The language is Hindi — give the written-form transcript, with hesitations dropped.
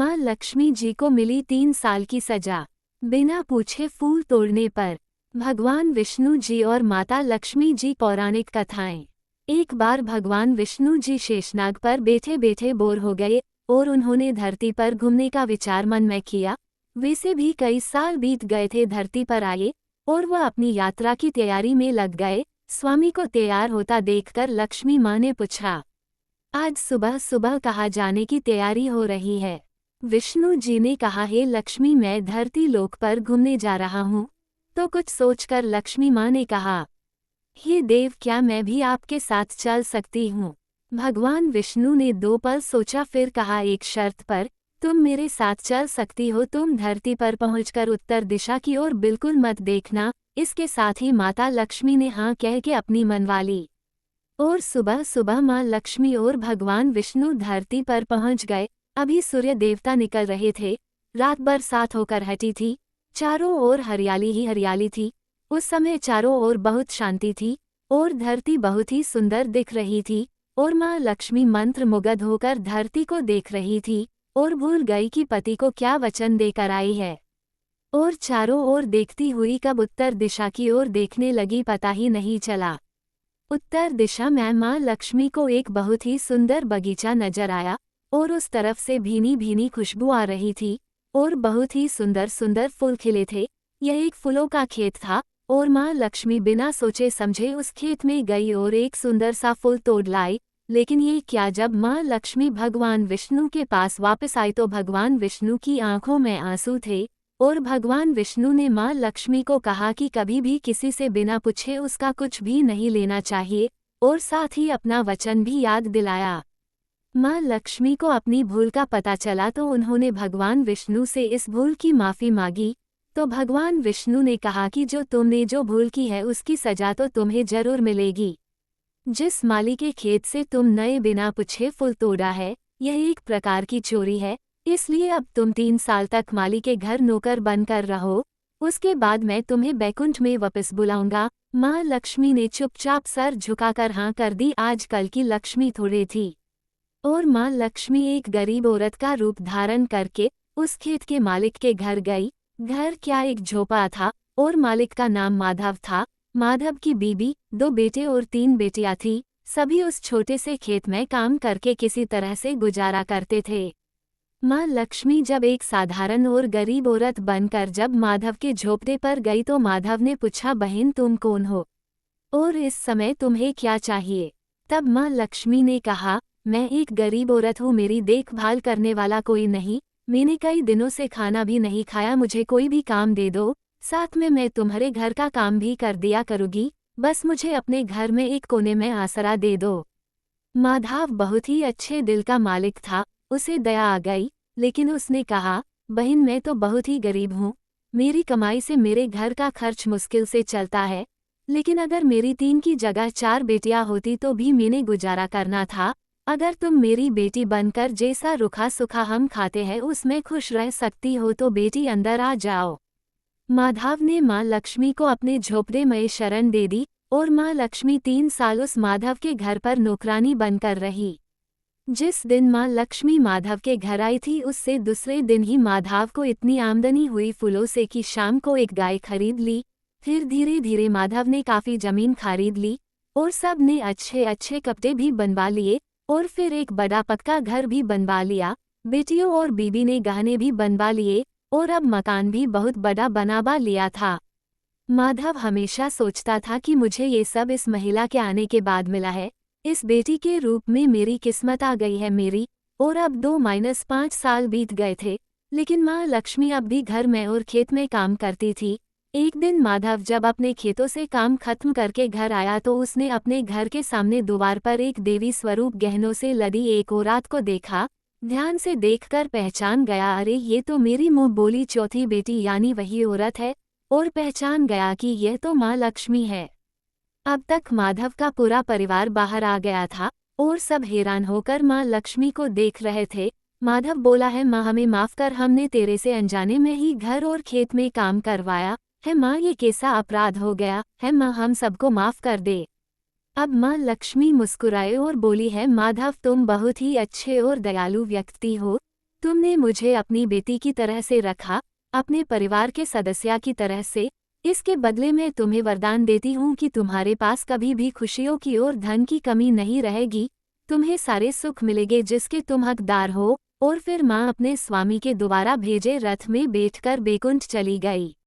माँ लक्ष्मी जी को मिली 3 साल की सजा, बिना पूछे फूल तोड़ने पर। भगवान विष्णु जी और माता लक्ष्मी जी। पौराणिक कथाएं। एक बार भगवान विष्णु जी शेषनाग पर बैठे बैठे बोर हो गए और उन्होंने धरती पर घूमने का विचार मन में किया। वैसे भी कई साल बीत गए थे धरती पर आए और वह अपनी यात्रा की तैयारी में लग गए। स्वामी को तैयार होता देखकर लक्ष्मी माँ ने पूछा, आज सुबह सुबह कहाँ जाने की तैयारी हो रही है? विष्णु जी ने कहा, हे लक्ष्मी, मैं धरती लोक पर घूमने जा रहा हूँ। तो कुछ सोचकर लक्ष्मी माँ ने कहा, हे देव, क्या मैं भी आपके साथ चल सकती हूँ? भगवान विष्णु ने 2 पल सोचा, फिर कहा, एक शर्त पर। तुम मेरे साथ चल सकती हो। तुम धरती पर पहुंचकर उत्तर दिशा की ओर बिल्कुल मत देखना। इसके साथ ही माता लक्ष्मी ने हाँ कह के अपनी मनवा ली। और सुबह सुबह माँ लक्ष्मी और भगवान विष्णु धरती पर पहुंच गए। अभी सूर्य देवता निकल रहे थे। रात बरसात होकर हटी थी। चारों ओर हरियाली ही हरियाली थी। उस समय चारों ओर बहुत शांति थी और धरती बहुत ही सुंदर दिख रही थी। और माँ लक्ष्मी मंत्रमुग्ध होकर धरती को देख रही थी और भूल गई कि पति को क्या वचन देकर आई है। और चारों ओर देखती हुई कब उत्तर दिशा की ओर देखने लगी पता ही नहीं चला। उत्तर दिशा में माँ लक्ष्मी को एक बहुत ही सुंदर बगीचा नजर आया और उस तरफ से भीनी भीनी खुशबू आ रही थी और बहुत ही सुंदर सुंदर फूल खिले थे। यह एक फूलों का खेत था और माँ लक्ष्मी बिना सोचे समझे उस खेत में गई और एक सुंदर सा फूल तोड़ लाई। लेकिन ये क्या, जब माँ लक्ष्मी भगवान विष्णु के पास वापस आई तो भगवान विष्णु की आंखों में आंसू थे और भगवान विष्णु ने माँ लक्ष्मी को कहा कि कभी भी किसी से बिना पूछे उसका कुछ भी नहीं लेना चाहिए और साथ ही अपना वचन भी याद दिलाया। माँ लक्ष्मी को अपनी भूल का पता चला तो उन्होंने भगवान विष्णु से इस भूल की माफ़ी मांगी। तो भगवान विष्णु ने कहा कि जो तुमने जो भूल की है उसकी सजा तो तुम्हें जरूर मिलेगी। जिस माली के खेत से तुम नए बिना पूछे फूल तोड़ा है, यह एक प्रकार की चोरी है। इसलिए अब तुम 3 साल तक माली के घर नौकर बनकर रहो। उसके बाद मैं तुम्हें बैकुंठ में वापस बुलाऊंगा। माँ लक्ष्मी ने चुपचाप सर झुकाकर हाँ कर दी। आजकल की लक्ष्मी थोड़ी थी और माँ लक्ष्मी एक गरीब औरत का रूप धारण करके उस खेत के मालिक के घर गई। घर क्या, एक झोपड़ा था और मालिक का नाम माधव था। माधव की बीबी, 2 बेटे और 3 बेटियां थी। सभी उस छोटे से खेत में काम करके किसी तरह से गुजारा करते थे। माँ लक्ष्मी जब एक साधारण और गरीब औरत बनकर जब माधव के झोपड़े पर गई तो माधव ने पूछा, बहन तुम कौन हो और इस समय तुम्हें क्या चाहिए? तब माँ लक्ष्मी ने कहा, मैं एक गरीब औरत हूँ, मेरी देखभाल करने वाला कोई नहीं। मैंने कई दिनों से खाना भी नहीं खाया, मुझे कोई भी काम दे दो, साथ में मैं तुम्हारे घर का काम भी कर दिया करूँगी। बस मुझे अपने घर में एक कोने में आसरा दे दो। माधव बहुत ही अच्छे दिल का मालिक था। उसे दया आ गई, लेकिन उसने कहा, बहन मैं तो बहुत ही गरीब हूँ। मेरी कमाई से मेरे घर का खर्च मुश्किल से चलता है। लेकिन अगर मेरी 3 की जगह 4 बेटियां होती तो भी मैंने गुजारा करना था। अगर तुम मेरी बेटी बनकर जैसा रूखा सूखा हम खाते हैं उसमें खुश रह सकती हो तो बेटी अंदर आ जाओ। माधव ने माँ लक्ष्मी को अपने झोपड़े में शरण दे दी और माँ लक्ष्मी 3 साल उस माधव के घर पर नौकरानी बनकर रही। जिस दिन माँ लक्ष्मी माधव के घर आई थी उससे दूसरे दिन ही माधव को इतनी आमदनी हुई फूलों से कि शाम को एक गाय खरीद ली। फिर धीरे धीरे माधव ने काफ़ी ज़मीन खरीद ली और सब ने अच्छे अच्छे कपड़े भी बनवा लिए और फिर एक बड़ा पक्का घर भी बनवा लिया। बेटियों और बीबी ने गहने भी बनवा लिए और अब मकान भी बहुत बड़ा बनवा लिया था। माधव हमेशा सोचता था कि मुझे ये सब इस महिला के आने के बाद मिला है। इस बेटी के रूप में मेरी किस्मत आ गई है मेरी। और अब 2-5 साल बीत गए थे, लेकिन माँ लक्ष्मी अब भी घर में और खेत में काम करती थी। एक दिन माधव जब अपने खेतों से काम खत्म करके घर आया तो उसने अपने घर के सामने द्वार पर एक देवी स्वरूप गहनों से लदी एक औरत को देखा। ध्यान से देखकर पहचान गया, अरे ये तो मेरी मुँह बोली चौथी बेटी यानी वही औरत है। और पहचान गया कि यह तो माँ लक्ष्मी है। अब तक माधव का पूरा परिवार बाहर आ गया था और सब हैरान होकर माँ लक्ष्मी को देख रहे थे। माधव बोला, है माँ हमें माफ़ कर, हमने तेरे से अनजाने में ही घर और खेत में काम करवाया है माँ, ये कैसा अपराध हो गया है माँ, हम सबको माफ़ कर दे। अब माँ लक्ष्मी मुस्कुराए और बोली, है माधव तुम बहुत ही अच्छे और दयालु व्यक्ति हो। तुमने मुझे अपनी बेटी की तरह से रखा, अपने परिवार के सदस्य की तरह से। इसके बदले मैं तुम्हें वरदान देती हूँ कि तुम्हारे पास कभी भी खुशियों की और धन की कमी नहीं रहेगी। तुम्हें सारे सुख मिलेंगे जिसके तुम हकदार हो। और फिर माँ अपने स्वामी के दोबारा भेजे रथ में बैठकर बैकुंठ चली गई।